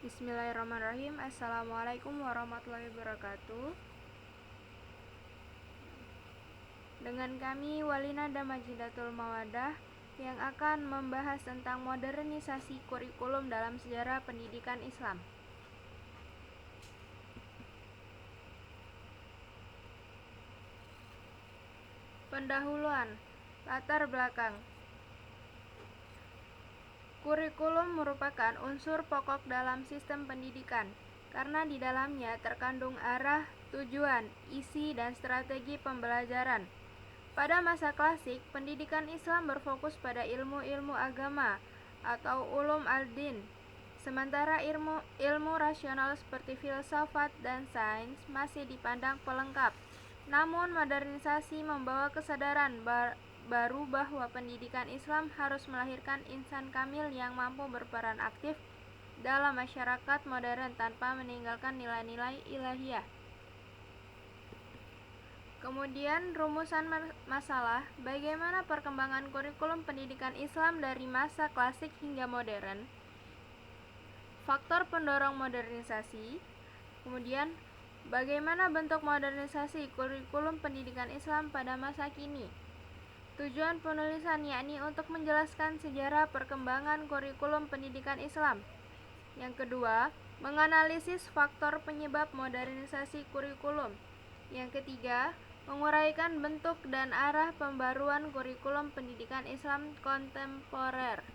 Bismillahirrahmanirrahim. Assalamualaikum warahmatullahi wabarakatuh. Dengan kami Walina Damajidatul Mawadah yang akan membahas tentang modernisasi kurikulum dalam sejarah pendidikan Islam. Pendahuluan, latar belakang. Kurikulum merupakan unsur pokok dalam sistem pendidikan karena di dalamnya terkandung arah, tujuan, isi, dan strategi pembelajaran. Pada masa klasik, pendidikan Islam berfokus pada ilmu-ilmu agama atau ulum al-din, sementara ilmu rasional seperti filsafat dan sains masih dipandang pelengkap. Namun, modernisasi membawa kesadaran baru bahwa pendidikan Islam harus melahirkan insan kamil yang mampu berperan aktif dalam masyarakat modern tanpa meninggalkan nilai-nilai ilahiyah. Kemudian rumusan masalah, bagaimana perkembangan kurikulum pendidikan Islam dari masa klasik hingga modern, faktor pendorong modernisasi, kemudian bagaimana bentuk modernisasi kurikulum pendidikan Islam pada masa kini. Tujuan penulisan yakni untuk menjelaskan sejarah perkembangan kurikulum pendidikan Islam. Yang kedua, menganalisis faktor penyebab modernisasi kurikulum. Yang ketiga, menguraikan bentuk dan arah pembaruan kurikulum pendidikan Islam kontemporer.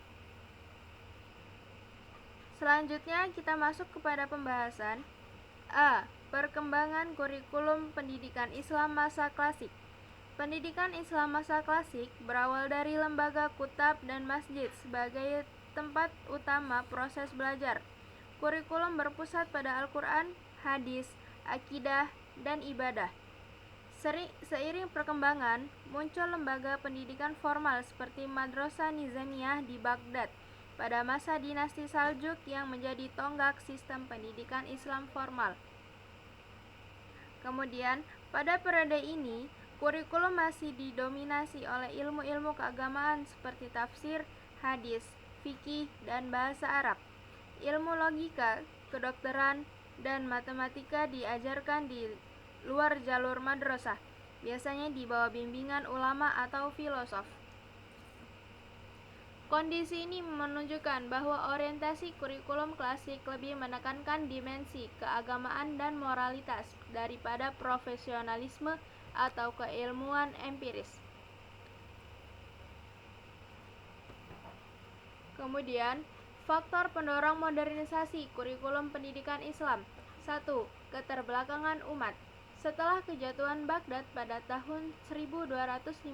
Selanjutnya kita masuk kepada pembahasan A. Perkembangan kurikulum pendidikan Islam masa klasik. Pendidikan Islam masa klasik berawal dari lembaga kutab dan masjid sebagai tempat utama proses belajar. Kurikulum berpusat pada Al-Quran, hadis, akidah, dan ibadah. Seiring perkembangan, muncul lembaga pendidikan formal seperti Madrasah Nizamiyah di Baghdad pada masa dinasti Saljuk yang menjadi tonggak sistem pendidikan Islam formal. Kemudian, pada periode ini, kurikulum masih didominasi oleh ilmu-ilmu keagamaan seperti tafsir, hadis, fikih, dan bahasa Arab. Ilmu logika, kedokteran, dan matematika diajarkan di luar jalur madrasah, biasanya di bawah bimbingan ulama atau filosof. Kondisi ini menunjukkan bahwa orientasi kurikulum klasik lebih menekankan dimensi keagamaan dan moralitas daripada profesionalisme atau keilmuan empiris. Kemudian, faktor pendorong modernisasi kurikulum pendidikan Islam. 1. Keterbelakangan umat. Setelah kejatuhan Baghdad pada tahun 1258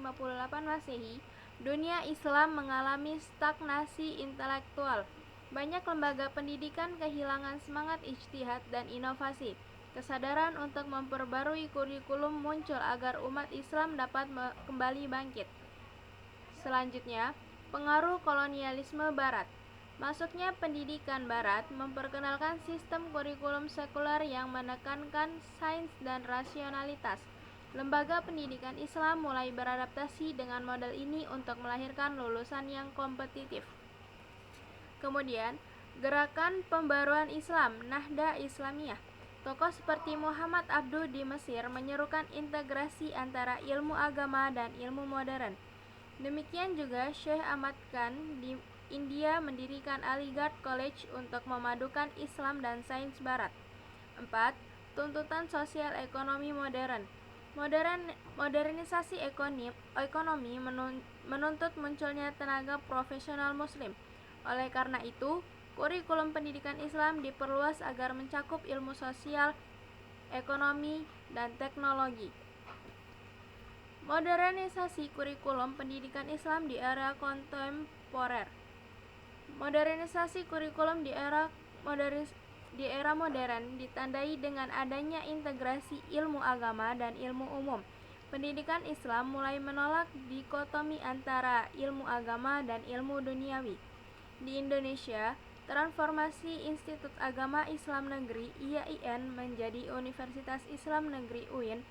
Masehi, dunia Islam mengalami stagnasi intelektual. Banyak lembaga pendidikan kehilangan semangat ijtihad dan inovasi. Kesadaran untuk memperbarui kurikulum muncul agar umat Islam dapat kembali bangkit. Selanjutnya, pengaruh kolonialisme Barat. Masuknya pendidikan Barat memperkenalkan sistem kurikulum sekuler yang menekankan sains dan rasionalitas. Lembaga pendidikan Islam mulai beradaptasi dengan model ini untuk melahirkan lulusan yang kompetitif. Kemudian, gerakan pembaruan Islam, Nahda Islamiyah. Tokoh seperti Muhammad Abduh di Mesir menyerukan integrasi antara ilmu agama dan ilmu modern. Demikian juga Syekh Ahmad Khan di India mendirikan Aligarh College untuk memadukan Islam dan sains Barat. 4. Tuntutan sosial ekonomi modern. Modernisasi ekonomi menuntut munculnya tenaga profesional muslim. Oleh karena itu, kurikulum pendidikan Islam diperluas agar mencakup ilmu sosial, ekonomi, dan teknologi. Modernisasi kurikulum pendidikan Islam di era kontemporer. Modernisasi kurikulum di era modern ditandai dengan adanya integrasi ilmu agama dan ilmu umum. Pendidikan Islam mulai menolak dikotomi antara ilmu agama dan ilmu duniawi. Di Indonesia, transformasi Institut Agama Islam Negeri IAIN menjadi Universitas Islam Negeri UIN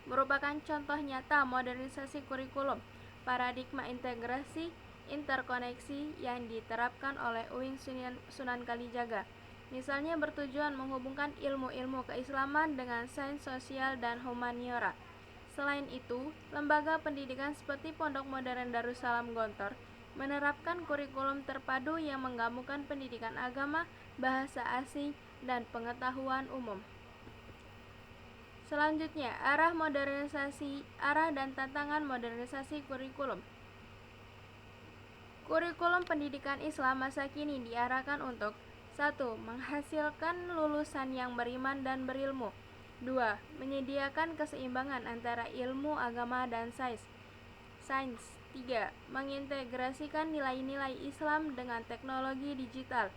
merupakan contoh nyata modernisasi kurikulum. Paradigma integrasi interkoneksi yang diterapkan oleh UIN Sunan Kalijaga. misalnya bertujuan menghubungkan ilmu-ilmu keislaman dengan sains sosial dan humaniora. Selain itu, lembaga pendidikan seperti Pondok Modern Darussalam Gontor menerapkan kurikulum terpadu yang menggabungkan pendidikan agama, bahasa asing, dan pengetahuan umum. Selanjutnya, arah dan tantangan modernisasi kurikulum. Kurikulum pendidikan Islam masa kini diarahkan untuk 1. Menghasilkan lulusan yang beriman dan berilmu. 2. Menyediakan keseimbangan antara ilmu agama dan sains. 3. Mengintegrasikan nilai-nilai Islam dengan teknologi digital.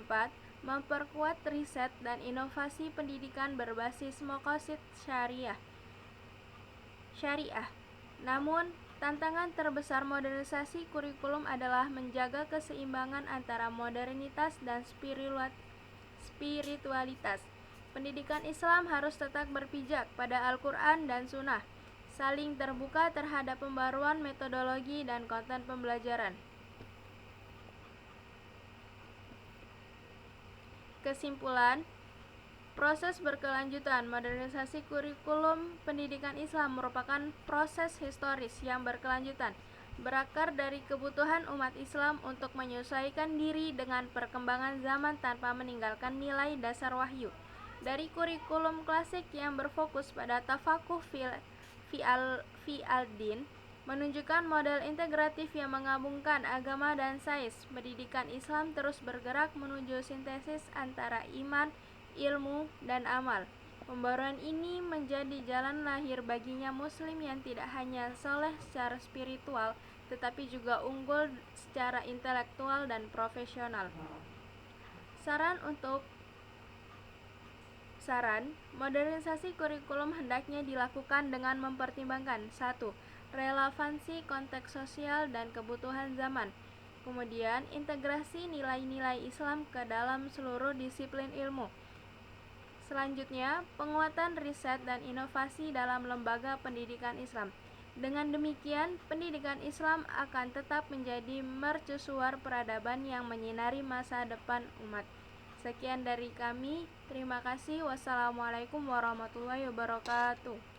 4. Memperkuat riset dan inovasi pendidikan berbasis maqasid syariah. Namun, tantangan terbesar modernisasi kurikulum adalah menjaga keseimbangan antara modernitas dan spiritualitas. Pendidikan Islam harus tetap berpijak pada Al-Quran dan Sunnah, saling terbuka terhadap pembaruan metodologi dan konten pembelajaran. Kesimpulan, proses berkelanjutan modernisasi kurikulum pendidikan Islam merupakan proses historis yang berkelanjutan, berakar dari kebutuhan umat Islam untuk menyesuaikan diri dengan perkembangan zaman tanpa meninggalkan nilai dasar wahyu. Dari kurikulum klasik yang berfokus pada tafakuh fi al-din, menunjukkan model integratif yang menggabungkan agama dan sains, pendidikan Islam terus bergerak menuju sintesis antara iman, ilmu, dan amal. Pembaruan ini menjadi jalan lahir baginya muslim yang tidak hanya soleh secara spiritual, tetapi juga unggul secara intelektual dan profesional. Modernisasi kurikulum hendaknya dilakukan dengan mempertimbangkan 1. Relevansi konteks sosial dan kebutuhan zaman. Kemudian, integrasi nilai-nilai Islam ke dalam seluruh disiplin ilmu. Selanjutnya, penguatan riset dan inovasi dalam lembaga pendidikan Islam. Dengan demikian, pendidikan Islam akan tetap menjadi mercusuar peradaban yang menyinari masa depan umat. Sekian dari kami. Terima kasih. Wassalamualaikum warahmatullahi wabarakatuh.